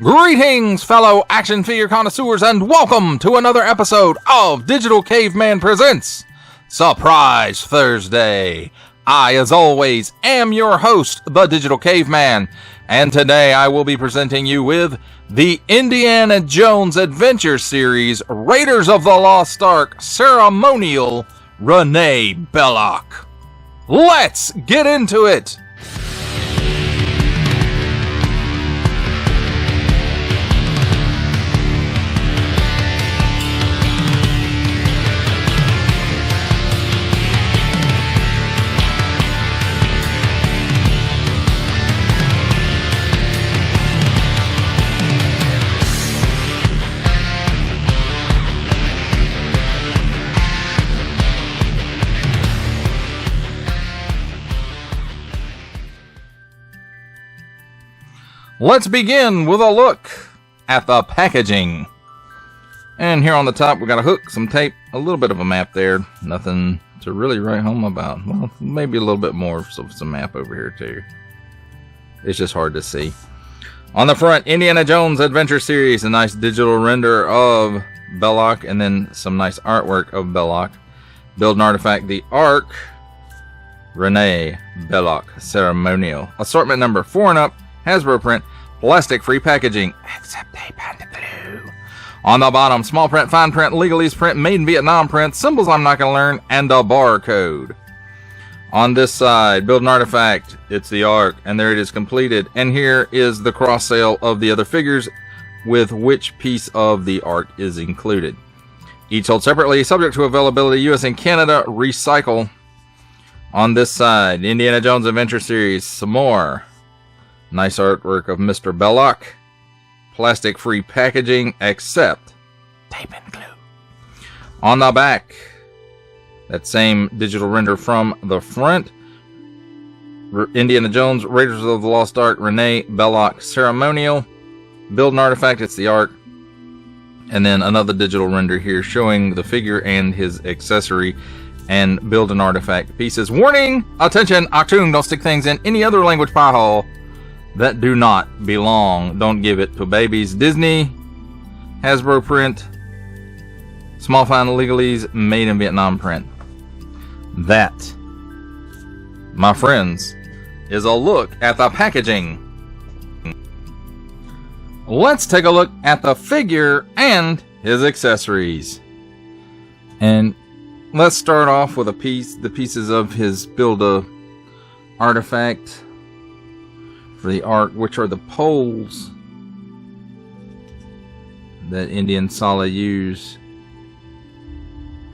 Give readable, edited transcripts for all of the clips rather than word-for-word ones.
Greetings, fellow action figure connoisseurs, and welcome to another episode of Digital Caveman Presents Surprise Thursday. I, as always, am your host, the Digital Caveman, and today I will be presenting you with the Indiana Jones Adventure Series Raiders of the Lost Ark Ceremonial Renee Belloq. Let's get into it! Let's begin with a look at the packaging. And here on the top, we got a hook, some tape, a little bit of a map there. Nothing to really write home about. Well, maybe a little bit more of some map over here too. It's just hard to see. On the front, Indiana Jones Adventure Series, a nice digital render of Belloq, and then some nice artwork of Belloq. Build an artifact, the Ark, Renee Belloq Ceremonial. Assortment number 4 and up. Hasbro print, plastic-free packaging, except tape and glue. On the bottom, small print, fine print, legalese print, made in Vietnam print, symbols I'm not going to learn, and a barcode. On this side, build an artifact, it's the Ark, and there it is completed. And here is the cross sale of the other figures with which piece of the Ark is included. Each sold separately, subject to availability, US and Canada, recycle. On this side, Indiana Jones Adventure Series, some more. Nice artwork of Mr. Belloq. Plastic-free packaging, except tape and glue. On the back, that same digital render from the front. Indiana Jones, Raiders of the Lost Ark, Renee Belloq Ceremonial. Build an artifact, it's the Ark. And then another digital render here showing the figure and his accessory. And build an artifact pieces. Warning! Attention! Achtung! Don't stick things in any other language pie hole that do not belong. Don't give it to babies. Disney, Hasbro print, small fine legalese, made in Vietnam print. That, my friends, is a look at the packaging. Let's take a look at the figure and his accessories. And let's start off with the pieces of his build-a-artifact for the Ark, which are the poles that Indian Sallah use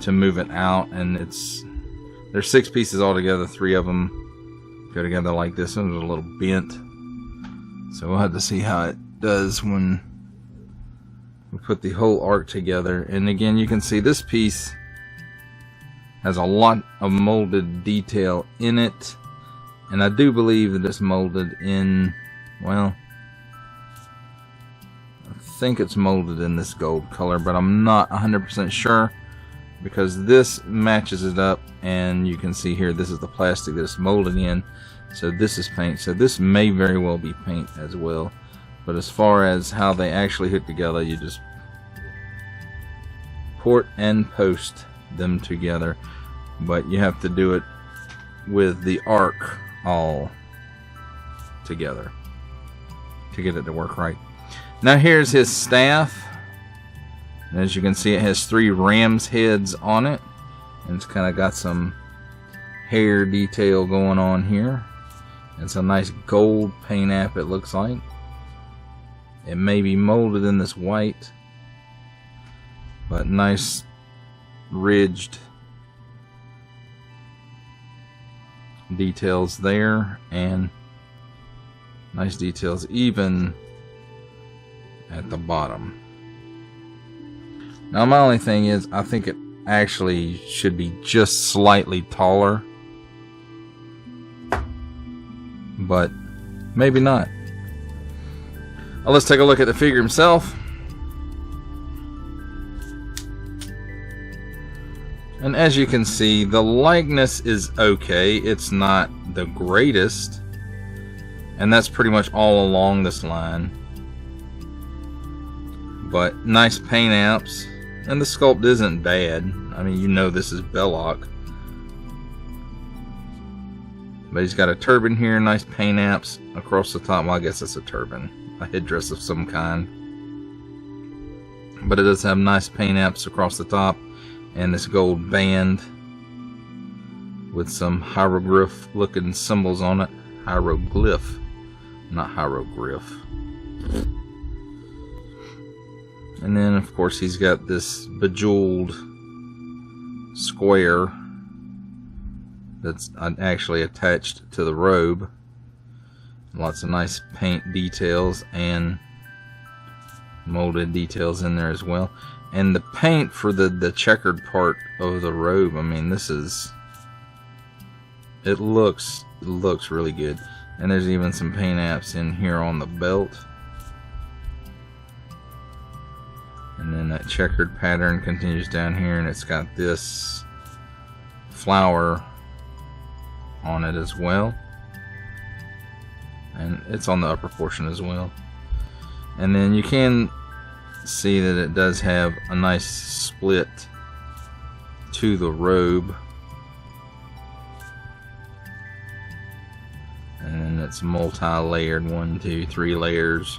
to move it out. And there's 6 pieces altogether. 3 of them go together like this. One's a little bent, so we'll have to see how it does when we put the whole Ark together. And again, you can see this piece has a lot of molded detail in it. And I do believe that it's molded in, well, I think it's molded in this gold color, but I'm not 100% sure because this matches it up, and you can see here this is the plastic that it's molded in, so this is paint. So this may very well be paint as well, but as far as how they actually hook together, you just port and post them together, but you have to do it with the Ark all together to get it to work right. Now here's his staff. As you can see, it has 3 ram's heads on it, and it's kind of got some hair detail going on here. It's a nice gold paint app, it looks like. It may be molded in this white, but nice ridged details there, and nice details even at the bottom. Now my only thing is, I think it actually should be just slightly taller, but maybe not. Well, let's take a look at the figure himself. And as you can see, the likeness is okay. It's not the greatest. And that's pretty much all along this line. But nice paint apps, and the sculpt isn't bad. I mean, you know this is Belloq. But he's got a turban here, nice paint apps across the top. Well, I guess it's a turban, a headdress of some kind. But it does have nice paint apps across the top, and this gold band with some hieroglyph looking symbols on it. Hieroglyph, not hieroglyph. And then of course he's got this bejeweled square that's actually attached to the robe. Lots of nice paint details and molded details in there as well. And the paint for the checkered part of the robe, I mean, this is, it looks really good. And there's even some paint apps in here on the belt. And then that checkered pattern continues down here, and it's got this flower on it as well. And it's on the upper portion as well. And then you can see that it does have a nice split to the robe. And then it's multi-layered, 1, 2, 3 layers.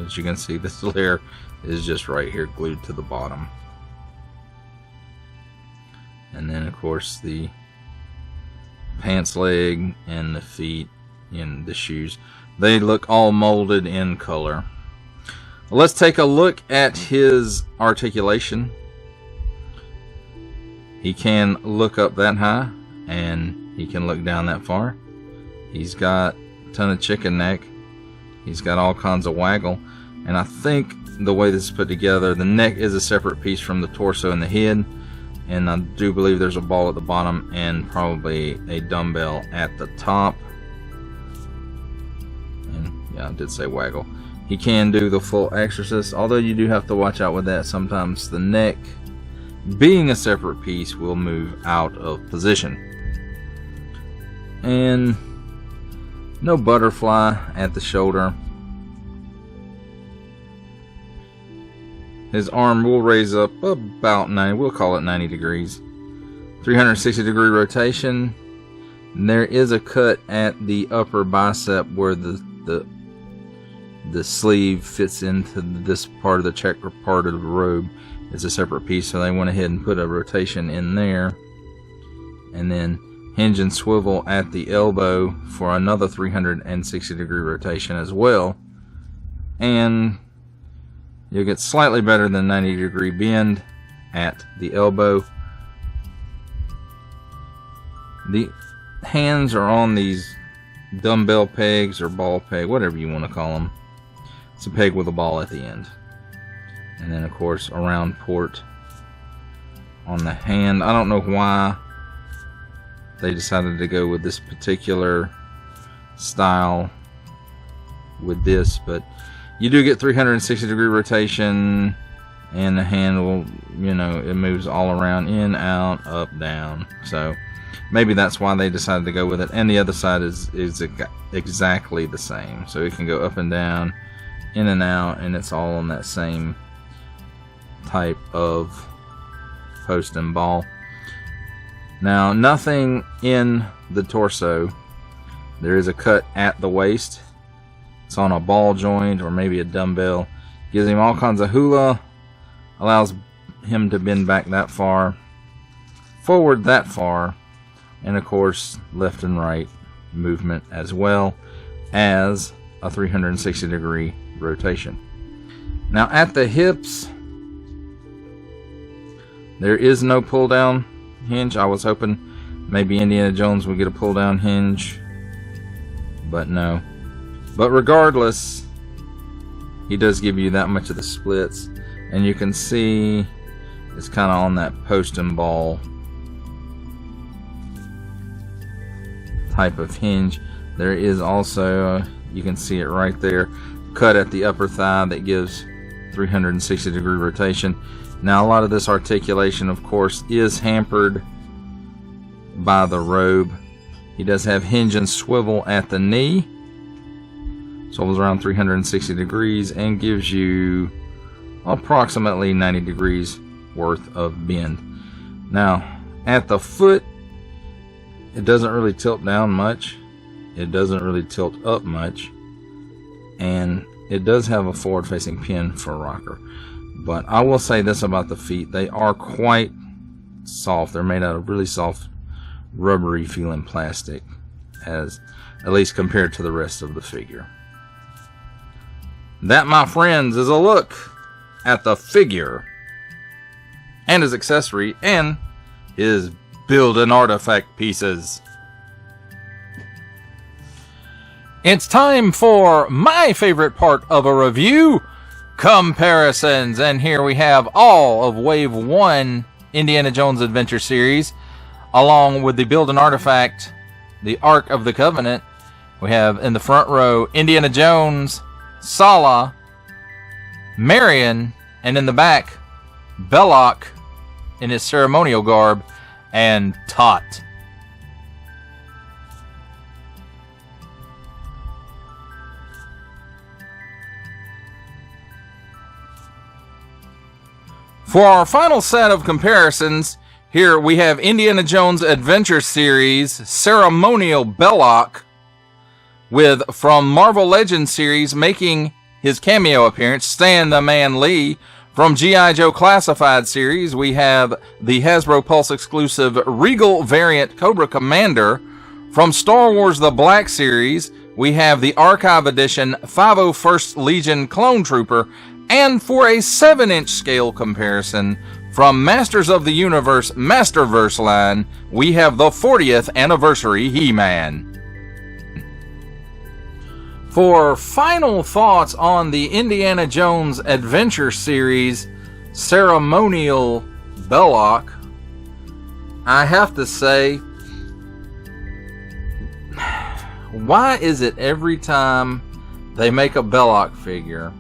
As you can see, this layer is just right here glued to the bottom. And then of course the pants leg and the feet and the shoes, they look all molded in color. Let's take a look at his articulation. He can look up that high, and he can look down that far. He's got a ton of chicken neck. He's got all kinds of waggle. And I think the way this is put together, the neck is a separate piece from the torso and the head. And I do believe there's a ball at the bottom and probably a dumbbell at the top. And yeah, I did say waggle. He can do the full exorcist, although you do have to watch out with that. Sometimes the neck, being a separate piece, will move out of position. And no butterfly at the shoulder. His arm will raise up about 90, we'll call it 90 degrees. 360 degree rotation. And there is a cut at the upper bicep where the sleeve fits into this part of the checker part of the robe. It's a separate piece, so they went ahead and put a rotation in there. And then hinge and swivel at the elbow for another 360 degree rotation as well. And you'll get slightly better than 90 degree bend at the elbow. The hands are on these dumbbell pegs or ball peg, whatever you want to call them. It's a peg with a ball at the end. And then of course a round port on the hand. I don't know why they decided to go with this particular style with this, but you do get 360 degree rotation, and the hand will, you know, it moves all around, in, out, up, down. So maybe that's why they decided to go with it. And the other side is exactly the same, so it can go up and down, in and out, and it's all on that same type of post and ball. Now, nothing in the torso. There is a cut at the waist. It's on a ball joint or maybe a dumbbell. Gives him all kinds of hula. Allows him to bend back that far, forward that far, and of course left and right movement, as well as a 360 degree rotation. Now at the hips, there is no pull down hinge. I was hoping maybe Indiana Jones would get a pull down hinge, but no. But regardless, he does give you that much of the splits, and you can see it's kind of on that post and ball type of hinge. There is also, you can see it right there, cut at the upper thigh that gives 360 degree rotation. Now a lot of this articulation, of course, is hampered by the robe. He does have hinge and swivel at the knee, Swivels around 360 degrees and gives you approximately 90 degrees worth of bend. Now, at the foot, it doesn't really tilt down much. It doesn't really tilt up much. And it does have a forward-facing pin for a rocker. But I will say this about the feet. They are quite soft. They're made out of really soft, rubbery feeling plastic, at least compared to the rest of the figure. That, my friends, is a look at the figure and his accessory and his build and artifact pieces. It's time for my favorite part of a review, comparisons. And here we have all of Wave 1 Indiana Jones Adventure Series, along with the build and artifact, the Ark of the Covenant. We have in the front row Indiana Jones, Sallah, Marion, and in the back, Belloq in his ceremonial garb, and Tot. For our final set of comparisons, here we have Indiana Jones Adventure Series Ceremonial Belloq, with from Marvel Legends series making his cameo appearance, Stan the Man Lee. From G.I. Joe Classified series, we have the Hasbro Pulse exclusive Regal variant Cobra Commander. From Star Wars The Black series, we have the Archive Edition 501st Legion Clone Trooper. And for a 7-inch scale comparison, from Masters of the Universe Masterverse line, we have the 40th Anniversary He-Man. For final thoughts on the Indiana Jones Adventure Series Ceremonial Belloq, I have to say, why is it every time they make a Belloq figure,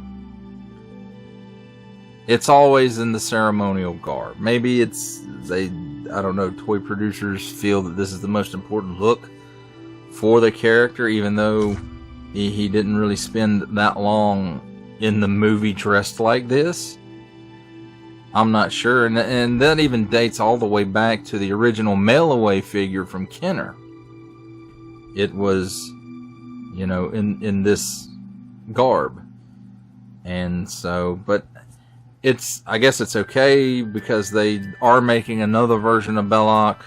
it's always in the ceremonial garb? Maybe it's, I don't know, toy producers feel that this is the most important look for the character, even though he didn't really spend that long in the movie dressed like this. I'm not sure. And that even dates all the way back to the original mail-away figure from Kenner. It was, you know, in this garb. And so, but I guess it's okay because they are making another version of Belloq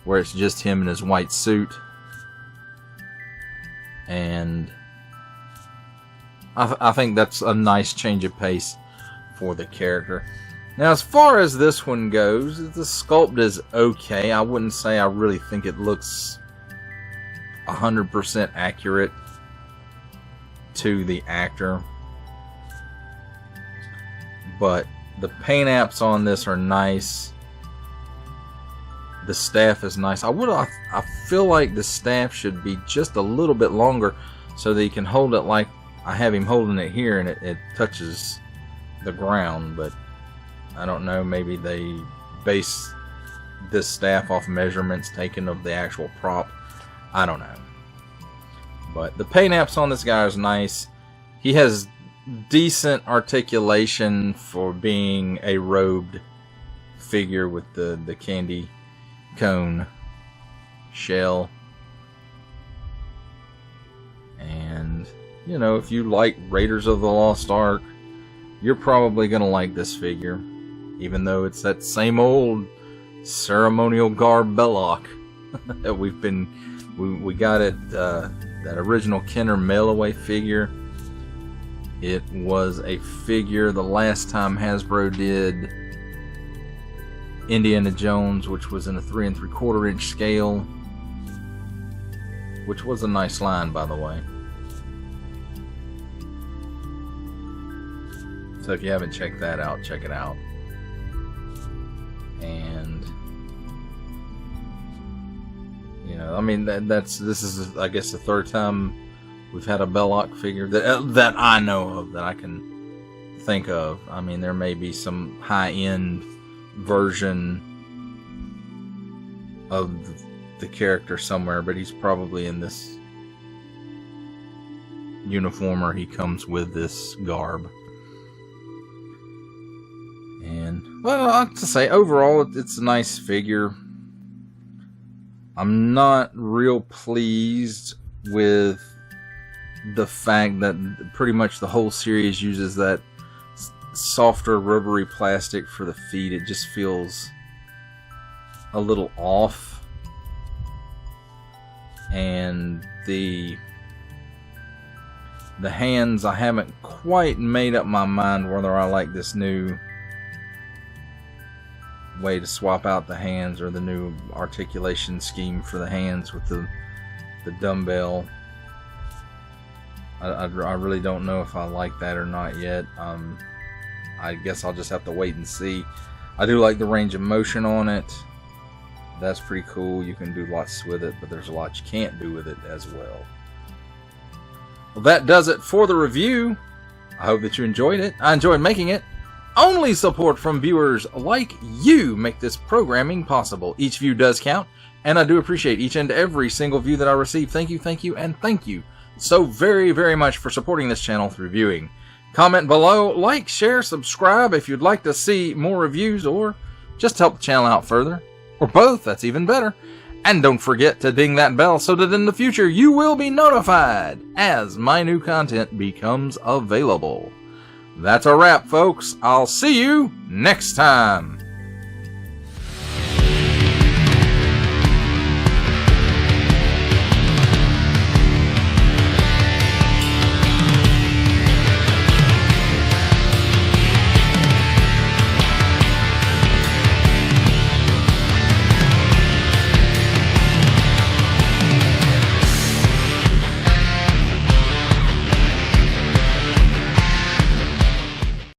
where it's just him in his white suit. And I think that's a nice change of pace for the character. Now, as far as this one goes, the sculpt is okay. I wouldn't say I really think it looks 100% accurate to the actor. But the paint apps on this are nice. The staff is nice. I feel like the staff should be just a little bit longer so that you can hold it like I have him holding it here and it touches the ground. But I don't know, maybe they base this staff off measurements taken of the actual prop. I don't know. But the paint apps on this guy is nice. He has decent articulation for being a robed figure with the candy cone shell. And, you know, if you like Raiders of the Lost Ark, you're probably going to like this figure. Even though it's that same old ceremonial garb Belloq that we got it, that original Kenner mail-away figure. It was a figure the last time Hasbro did Indiana Jones, which was in a 3 3/4 inch scale, which was a nice line, by the way. So if you haven't checked that out, check it out. And you know, I mean, this is I guess the third time we've had a Belloq figure that I know of, that I can think of. I mean, there may be some high-end version of the character somewhere, but he's probably in this uniform or he comes with this garb. And, well, I have to say, overall, it's a nice figure. I'm not real pleased with the fact that pretty much the whole series uses that softer rubbery plastic for the feet. It just feels a little off. And the hands, I haven't quite made up my mind whether I like this new way to swap out the hands or the new articulation scheme for the hands with the dumbbell. I really don't know if I like that or not yet. I guess I'll just have to wait and see. I do like the range of motion on it. That's pretty cool. You can do lots with it, but there's a lot you can't do with it as well. Well, that does it for the review. I hope that you enjoyed it. I enjoyed making it. Only support from viewers like you make this programming possible. Each view does count, and I do appreciate each and every single view that I receive. Thank you, and thank you so very, very much for supporting this channel through viewing. Comment below, like, share, subscribe if you'd like to see more reviews or just help the channel out further. Or both, that's even better. And don't forget to ding that bell so that in the future you will be notified as my new content becomes available. That's a wrap, folks. I'll see you next time.